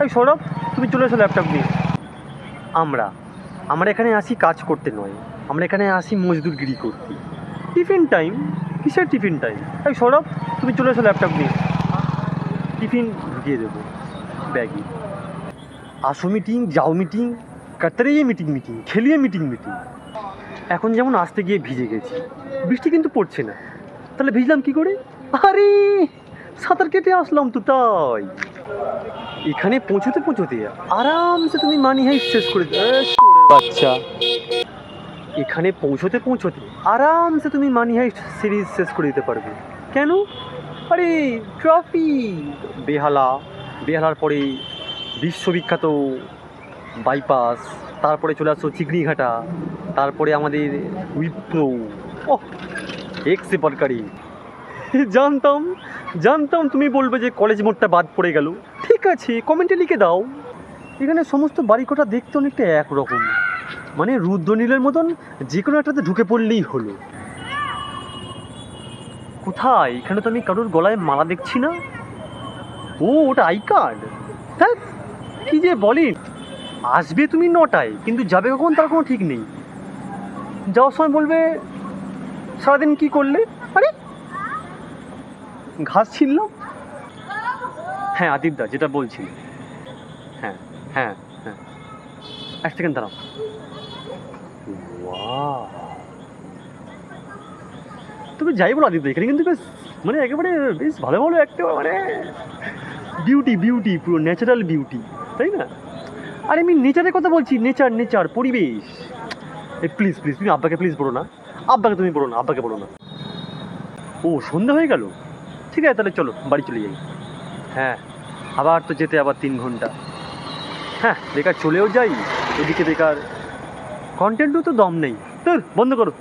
এই সৌরভ, তুমি চলে এসো ল্যাপটপ নিয়ে। আমরা আমরা এখানে আসি কাজ করতে নয়, আমরা এখানে আসি মজদুরগিরি করতে। Tiffin time? কিসের টিফিন টাইম? এই সৌরভ, তুমি চলে এসো ল্যাপটপ নিয়ে। টিফিন ঢুকিয়ে দেবো ব্যাগে। আসো মিটিং, যাও মিটিং, কাতরিয়ে মিটিং মিটিং, খেলিয়ে মিটিং মিটিং। এখন যেমন আসতে গিয়ে ভিজে গেছি, বৃষ্টি কিন্তু পড়ছে না, তাহলে ভিজলাম কি করে? আরে সাঁতার কেটে আসলাম তো তাই। এখানে পৌঁছতে পৌঁছতে আরামসে তুমি মানি হাইস্ট শেষ করে বাচ্চা। এখানে পৌঁছতে পৌঁছতে আরামসে তুমি মানি হাইস্ট সিরিজ শেষ করে দিতে পারবে। কেন? আরে ট্রফি। বেহালার পরে বিশ্ববিখ্যাত বাইপাস, তারপরে চলে আসো চিকড়িঘাটা, তারপরে আমাদের উইপ্রো। ওহ, এক্সে পরকারি। জানতাম তুমি বলবে যে কলেজ মোড়টা বাদ পড়ে গেল। ঠিক আছে, কমেন্টে লিখে দাও। এখানে সমস্ত বাড়িকটা দেখতে অনেকটা একরকম, মানে রুদ্রনীলের মতন যে কোনো একটাতে ঢুকে পড়লেই হলো। কোথায়? এখানে তো আমি কারোর গলায় মালা দেখছি না। ও, ওটা আই কার্ড। হ্যাঁ, কী যে বলেন। আসবে তুমি 9টায়, কিন্তু যাবে কখন তার কোনো ঠিক নেই। যাওয়ার সময় বলবে সারাদিন কি করলে? আরে ঘাস ছিললাম। হ্যাঁ আদিবদা, যেটা বলছিলেন। হ্যাঁ হ্যাঁ হ্যাঁ, এক সেকেন্ড দাঁড়াও। ওয়াও, তুমি যাই বলো আদিবদা, এখানে কিন্তু বেশ মানে একেবারে বেশ ভালো ভালো একটা মানে বিউটি, পুরো ন্যাচারাল বিউটি, তাই না? আরে আমি নেচারের কথা বলছি, নেচার পরিবেশ। এই প্লিজ তুমি আব্বাকে প্লিজ বলো না, আব্বাকে বলো না। ও, সন্ধ্যা হয়ে গেল। ঠিক আছে, তাহলে চলো বাড়ি চলে যাই। হ্যাঁ, আবার তো যেতে আবার 3 ঘন্টা। হ্যাঁ, বেকার চলেও যাই, এদিকে বেকার কন্টেন্টও তো দম নেই। তোর বন্ধ করো।